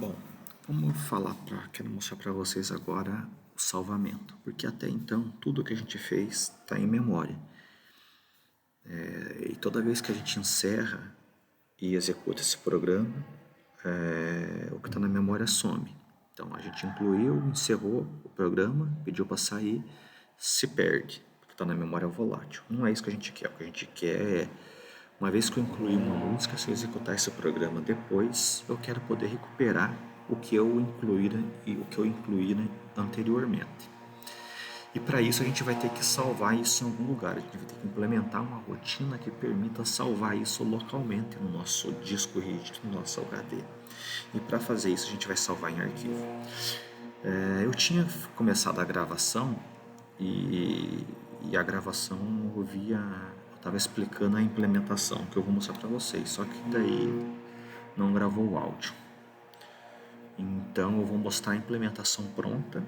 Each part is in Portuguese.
Bom, quero mostrar para vocês agora o salvamento, porque até então tudo que a gente fez está em memória. E toda vez que a gente encerra e executa esse programa, o que está na memória some. Então a gente incluiu, encerrou o programa, pediu para sair, se perde, porque está na memória volátil. Não é isso que a gente quer. O que a gente quer é, uma vez que eu incluí uma música, se eu executar esse programa depois, eu quero poder recuperar o que eu incluí anteriormente. E para isso a gente vai ter que salvar isso em algum lugar. A gente vai ter que implementar uma rotina que permita salvar isso localmente no nosso disco rígido, no nosso HD. E para fazer isso a gente vai salvar em arquivo. Eu tinha começado a gravação e a gravação eu estava explicando a implementação que eu vou mostrar para vocês. Só que daí não gravou o áudio. Então eu vou mostrar a implementação pronta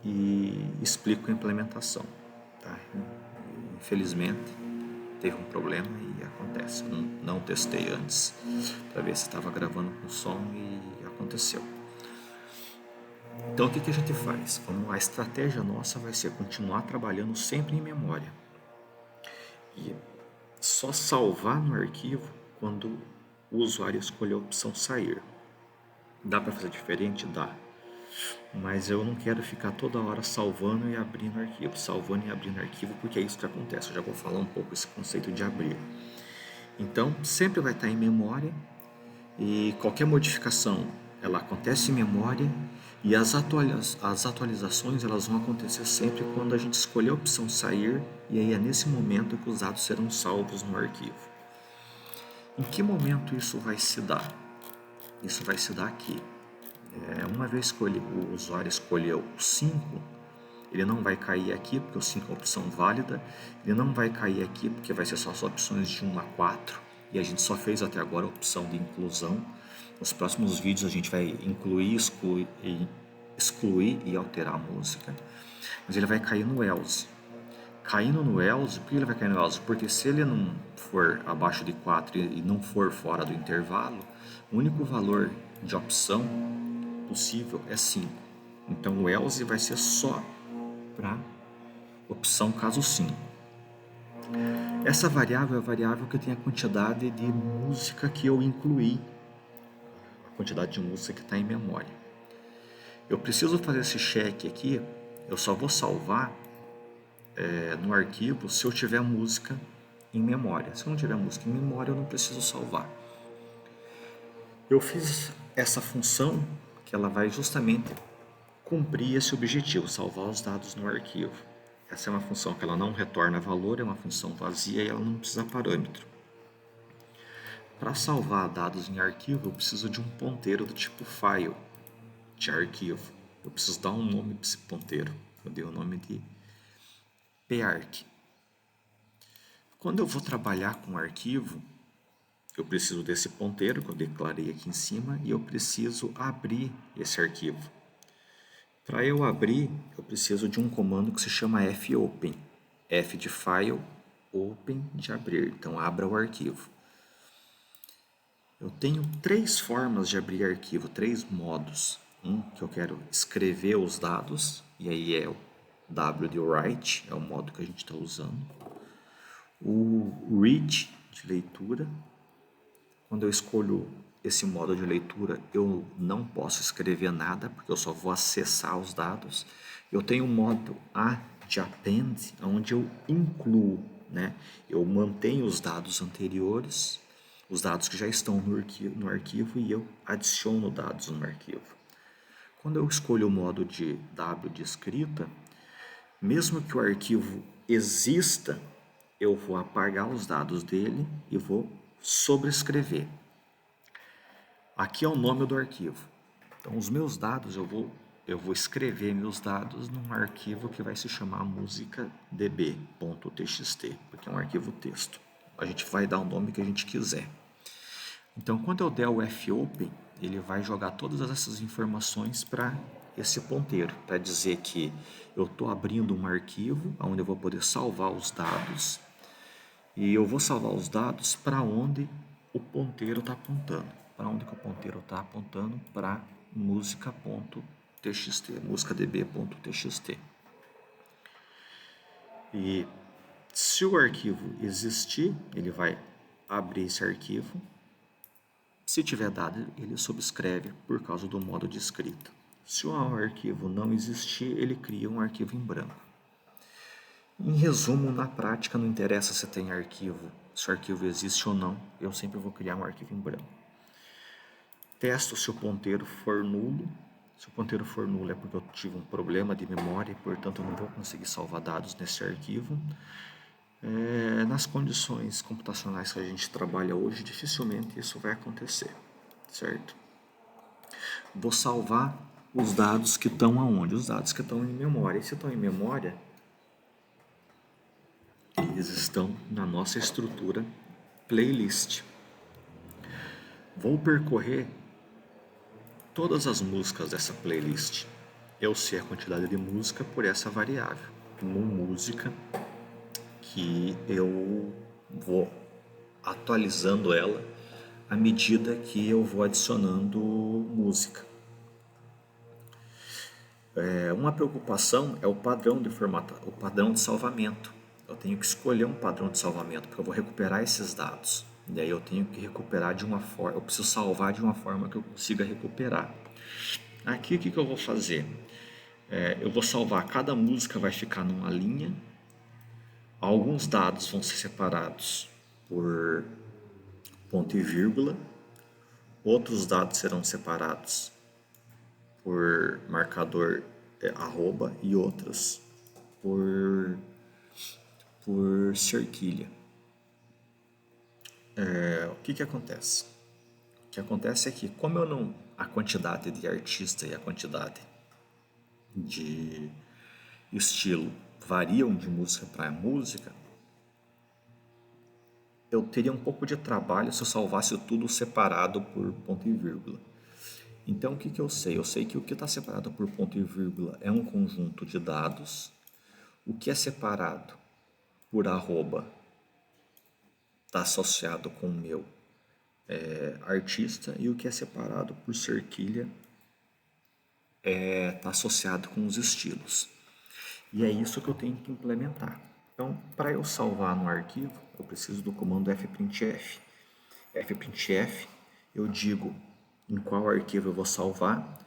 e explico a implementação. Tá? Infelizmente teve um problema e acontece. Eu não testei antes para ver se estava gravando com som e aconteceu. Então o que a gente faz? A estratégia nossa vai ser continuar trabalhando sempre em memória e só salvar no arquivo quando o usuário escolher a opção sair. Dá para fazer diferente? Dá. Mas eu não quero ficar toda hora salvando e abrindo arquivo, porque é isso que acontece. Eu já vou falar um pouco esse conceito de abrir. Então, sempre vai estar em memória e qualquer modificação, ela acontece em memória e as atualizações elas vão acontecer sempre quando a gente escolher a opção sair e aí é nesse momento que os dados serão salvos no arquivo. Em que momento isso vai se dar? Isso vai se dar aqui. Uma vez que o usuário escolheu o 5, ele não vai cair aqui porque o 5 é uma opção válida, ele não vai cair aqui porque vai ser só as opções de 1 a 4 e a gente só fez até agora a opção de inclusão. Nos próximos vídeos a gente vai excluir e alterar a música, mas ele vai cair no else. Caindo no else, por que ele vai cair no else? Porque se ele não for abaixo de 4 e não for fora do intervalo, o único valor de opção possível é 5. Então o else vai ser só para opção caso 5. Essa variável é a variável que tem a quantidade de música que eu incluí, a quantidade de música que está em memória. Eu preciso fazer esse check aqui, eu só vou salvar no arquivo se eu tiver música em memória. Se eu não tiver música em memória, eu não preciso salvar. Eu fiz essa função que ela vai justamente cumprir esse objetivo, salvar os dados no arquivo. Essa é uma função que ela não retorna valor, é uma função vazia e ela não precisa parâmetro. Para salvar dados em arquivo, eu preciso de um ponteiro do tipo file de arquivo. Eu preciso dar um nome para esse ponteiro. Eu dei o nome de park. Quando eu vou trabalhar com arquivo, eu preciso desse ponteiro que eu declarei aqui em cima e eu preciso abrir esse arquivo. Para eu abrir, eu preciso de um comando que se chama fopen. F de file, open de abrir. Então, abra o arquivo. Eu tenho 3 formas de abrir arquivo, 3 modos. Um que eu quero escrever os dados, e aí é o W de write, é o modo que a gente está usando. O read de leitura. Quando eu escolho esse modo de leitura, eu não posso escrever nada, porque eu só vou acessar os dados. Eu tenho o modo A de append, onde eu incluo, né? Eu mantenho os dados anteriores, os dados que já estão no arquivo e eu adiciono dados no arquivo. Quando eu escolho o modo de W de escrita, mesmo que o arquivo exista, eu vou apagar os dados dele e vou sobrescrever. Aqui é o nome do arquivo. Então, os meus dados, eu vou escrever meus dados num arquivo que vai se chamar musicadb.txt, porque é um arquivo texto. A gente vai dar o nome que a gente quiser. Então, quando eu der o fopen, ele vai jogar todas essas informações para esse ponteiro, para dizer que eu estou abrindo um arquivo onde eu vou poder salvar os dados e eu vou salvar os dados para onde o ponteiro está apontando. Para onde que o ponteiro está apontando? Para música.txt, musicadb.txt. E se o arquivo existir, ele vai abrir esse arquivo. Se tiver dado, ele subscreve por causa do modo de escrita. Se o arquivo não existir, ele cria um arquivo em branco. Em resumo, na prática, não interessa se tem arquivo, se o arquivo existe ou não, eu sempre vou criar um arquivo em branco. Testo se o ponteiro for nulo. Se o ponteiro for nulo é porque eu tive um problema de memória e, portanto, eu não vou conseguir salvar dados nesse arquivo. Nas condições computacionais que a gente trabalha hoje, dificilmente isso vai acontecer, certo? Vou salvar os dados que estão aonde? Os dados que estão em memória. E se estão em memória, eles estão na nossa estrutura playlist. Vou percorrer todas as músicas dessa playlist. Eu sei a quantidade de música por essa variável. Uma música que eu vou atualizando ela à medida que eu vou adicionando música. Uma preocupação é o padrão de o padrão de salvamento. Eu tenho que escolher um padrão de salvamento, porque eu vou recuperar esses dados. Daí eu tenho que recuperar de uma forma, eu preciso salvar de uma forma que eu consiga recuperar. Aqui o que eu vou fazer? Eu vou salvar, cada música vai ficar numa linha. Alguns dados vão ser separados por ponto e vírgula, outros dados serão separados por marcador arroba e outros por cerquilha. O que acontece? O que acontece é que, como eu não, a quantidade de artista e a quantidade de estilo variam de música para música, eu teria um pouco de trabalho se eu salvasse tudo separado por ponto e vírgula. Então, o que eu sei? Eu sei que o que está separado por ponto e vírgula é um conjunto de dados. O que é separado por arroba está associado com o meu artista, e o que é separado por cerquilha está associado com os estilos. E é isso que eu tenho que implementar. Então, para eu salvar no arquivo, eu preciso do comando fprintf. Fprintf, eu digo em qual arquivo eu vou salvar.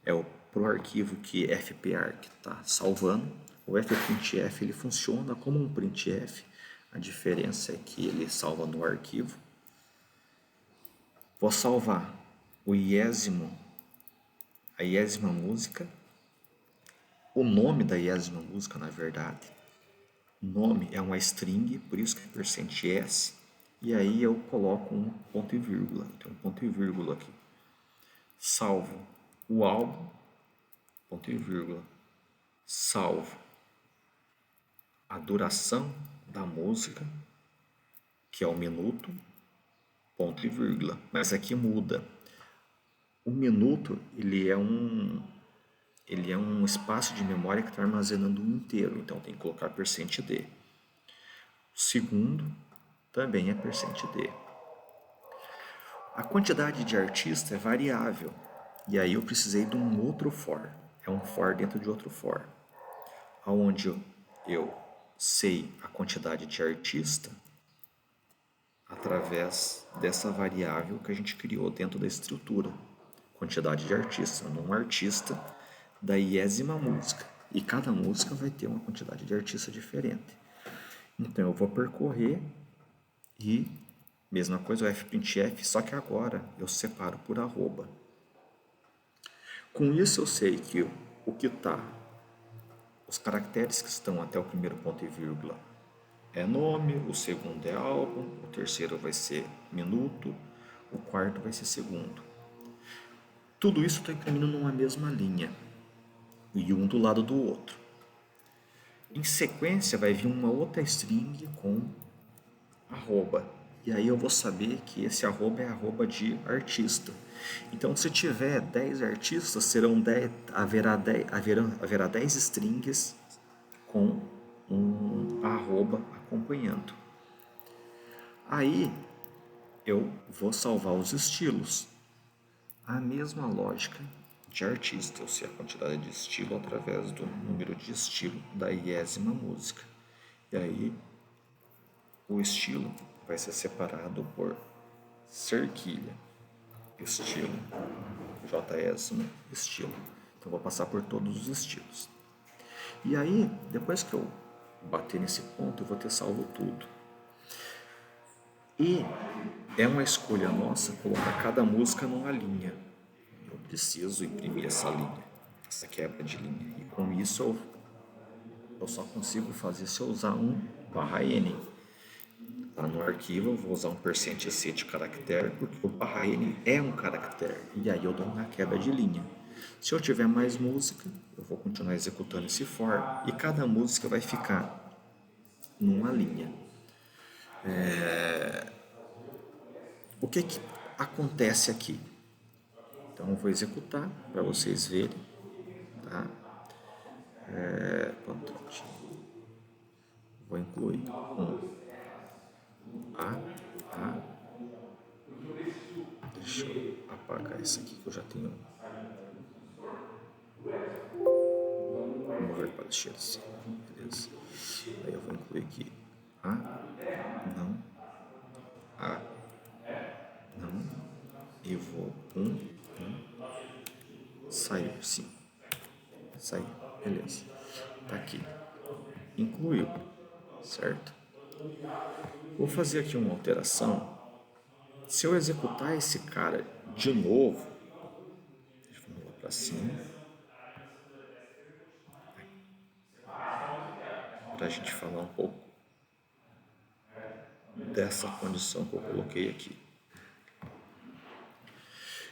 Para o arquivo que fparc está salvando. O fprintf ele funciona como um printf. A diferença é que ele salva no arquivo. Vou salvar a iésima música. O nome da iésima música, na verdade. O nome é uma string, por isso que é %s. E aí eu coloco um ponto e vírgula. Tem um ponto e vírgula aqui. Salvo o álbum, ponto e vírgula. Salvo a duração da música, que é um minuto, ponto e vírgula. Mas aqui muda. O minuto, ele é um espaço de memória que está armazenando um inteiro, então tem que colocar %d. O segundo também é %d. A quantidade de artista é variável, e aí eu precisei de um outro for. É um for dentro de outro for, onde eu sei a quantidade de artista através dessa variável que a gente criou dentro da estrutura. Quantidade de artista, num artista da iésima música. E cada música vai ter uma quantidade de artista diferente. Então eu vou percorrer e, mesma coisa, o fprintf, só que agora eu separo por arroba. Com isso eu sei que o que está, os caracteres que estão até o primeiro ponto e vírgula é nome, o segundo é álbum, o terceiro vai ser minuto, o quarto vai ser segundo. Tudo isso está imprimindo numa mesma linha, e um do lado do outro. Em sequência vai vir uma outra string com arroba, e aí eu vou saber que esse arroba é arroba de artista. Então, se tiver 10 artistas, haverá 10 strings com um arroba acompanhando. Aí eu vou salvar os estilos. A mesma lógica de artista. Eu sei a quantidade de estilo através do número de estilo da 10ª música. E aí o estilo vai ser separado por cerquilha, estilo, J-ésimo, estilo. Então vou passar por todos os estilos. E aí, depois que eu bater nesse ponto, eu vou ter salvo tudo. E é uma escolha nossa colocar cada música numa linha. Eu preciso imprimir essa linha, essa quebra de linha. E com isso eu só consigo fazer se eu usar um /n. Lá no arquivo eu vou usar um %c de caractere, porque o /n é um caractere. E aí eu dou uma quebra de linha. Se eu tiver mais música, eu vou continuar executando esse for, e cada música vai ficar numa linha. O que acontece aqui? Então eu vou executar para vocês verem, tá? Ctrl T. Vou incluir A. Deixa eu apagar isso aqui que eu já tenho. Vamos ver para deixar assim, beleza? Aí eu vou incluir aqui A, não, A, não, e vou saiu, sim, saiu, beleza, tá aqui, incluiu, certo? Vou fazer aqui uma alteração. Se eu executar esse cara de novo, vamos lá para cima, para a gente falar um pouco dessa condição que eu coloquei aqui.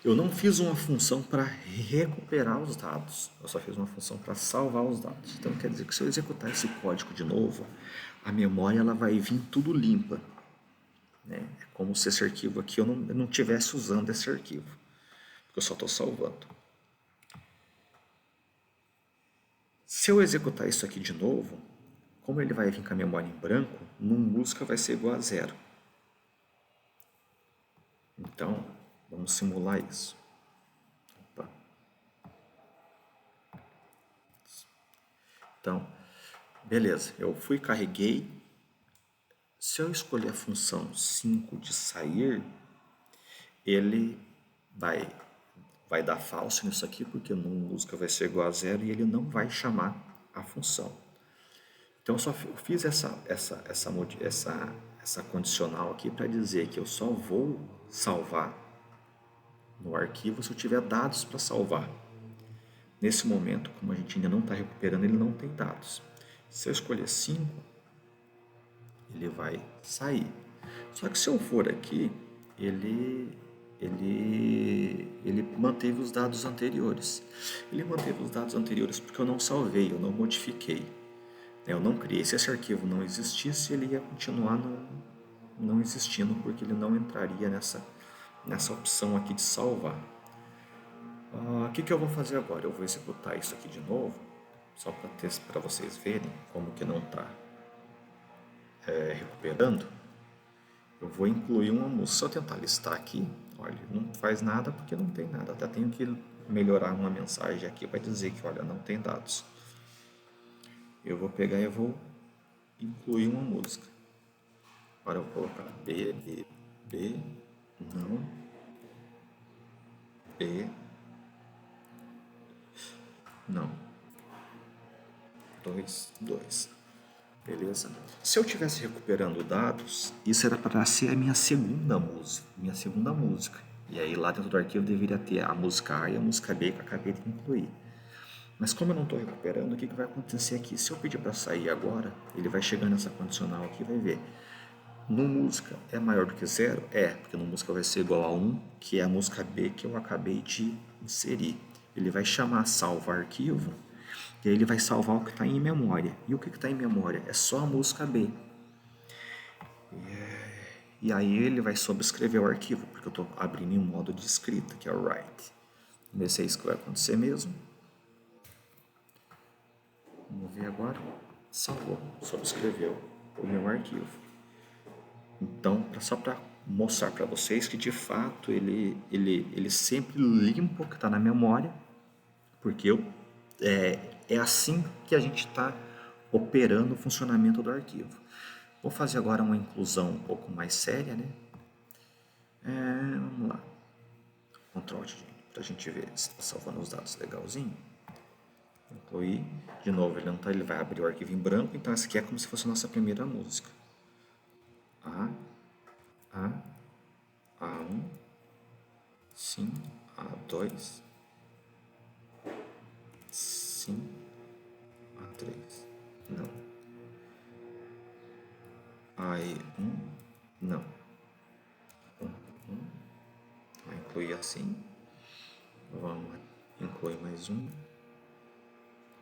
Eu não fiz uma função para recuperar os dados, eu só fiz uma função para salvar os dados. Então quer dizer que se eu executar esse código de novo, a memória ela vai vir tudo limpa. Né? É como se esse arquivo aqui eu não estivesse usando esse arquivo, porque eu só estou salvando. Se eu executar isso aqui de novo, como ele vai vir com a memória em branco, no música vai ser igual a 0. Então, vamos simular isso. Opa. Então, beleza, eu fui, carreguei. Se eu escolher a função 5 de sair, ele vai dar falso nisso aqui, porque no música vai ser igual a 0 e ele não vai chamar a função. Então eu só fiz essa condicional aqui para dizer que eu só vou salvar no arquivo se eu tiver dados para salvar. Nesse momento, como a gente ainda não está recuperando, ele não tem dados. Se eu escolher 5, ele vai sair. Só que se eu for aqui, ele manteve os dados anteriores. Ele manteve os dados anteriores porque eu não salvei, eu não modifiquei. Eu não criei. Se esse arquivo não existisse, ele ia continuar não existindo, porque ele não entraria nessa opção aqui de salvar. O que eu vou fazer agora? Eu vou executar isso aqui de novo, só para vocês verem como que não está recuperando. Eu vou incluir uma música. Se eu tentar listar aqui, olha, não faz nada porque não tem nada. Até tenho que melhorar uma mensagem aqui para dizer que, olha, não tem dados. Eu vou pegar e vou incluir uma música. Agora eu vou colocar B, não, B, não, 2. Beleza? Se eu estivesse recuperando dados, isso era para ser a minha segunda música. E aí lá dentro do arquivo deveria ter a música A e a música B que eu acabei de incluir. Mas como eu não estou recuperando, o que vai acontecer aqui? Se eu pedir para sair agora, ele vai chegar nessa condicional aqui e vai ver. No música é maior do que 0? Porque no música vai ser igual a 1, que é a música B que eu acabei de inserir. Ele vai chamar salvar arquivo, e aí ele vai salvar o que está em memória. E o que está em memória? É só a música B. E aí ele vai sobrescrever o arquivo, porque eu estou abrindo em modo de escrita, que é o write. Vamos ver se é isso que vai acontecer mesmo. Vamos ver agora. Salvou, sobrescreveu o meu arquivo. Então, só para mostrar para vocês que de fato ele sempre limpa o que está na memória porque é assim que a gente está operando o funcionamento do arquivo. Vou fazer agora uma inclusão um pouco mais séria, né? Vamos lá, Ctrl G, para a gente ver se está salvando os dados legalzinho. Incluir, de novo, ele vai abrir o arquivo em branco, então essa aqui é como se fosse a nossa primeira música. A, A1, sim, A2, sim, A3, não. AE1, não. Vai incluir assim. Vamos incluir mais um.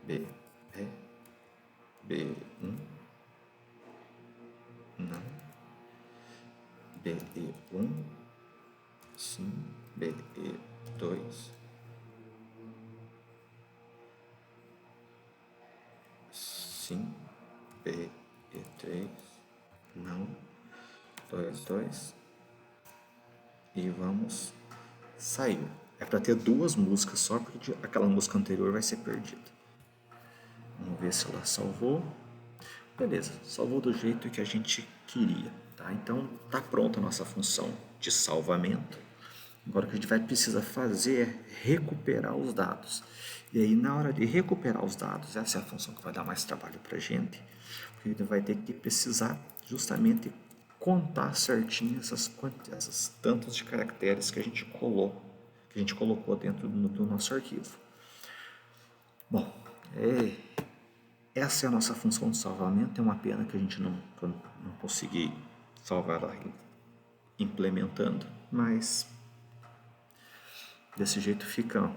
B, E, B1, não. BE1, sim, BE2, sim, BE3, não, 2, e vamos sair. É para ter duas músicas só, porque aquela música anterior vai ser perdida. Vamos ver se ela salvou. Beleza, salvou do jeito que a gente queria, tá? Então tá pronta a nossa função de salvamento. Agora o que a gente vai precisar fazer é recuperar os dados. E aí na hora de recuperar os dados, essa é a função que vai dar mais trabalho para a gente, porque a gente vai ter que precisar justamente contar certinho essas tantas de caracteres que a gente colocou dentro do nosso arquivo. Bom, essa é a nossa função de salvamento. É uma pena que a gente não conseguir salvar ela implementando, mas desse jeito fica,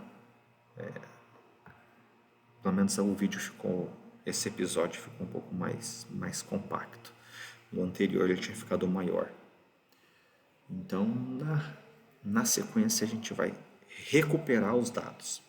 pelo menos o vídeo ficou, esse episódio ficou um pouco mais compacto. No anterior ele tinha ficado maior. Então na sequência a gente vai recuperar os dados.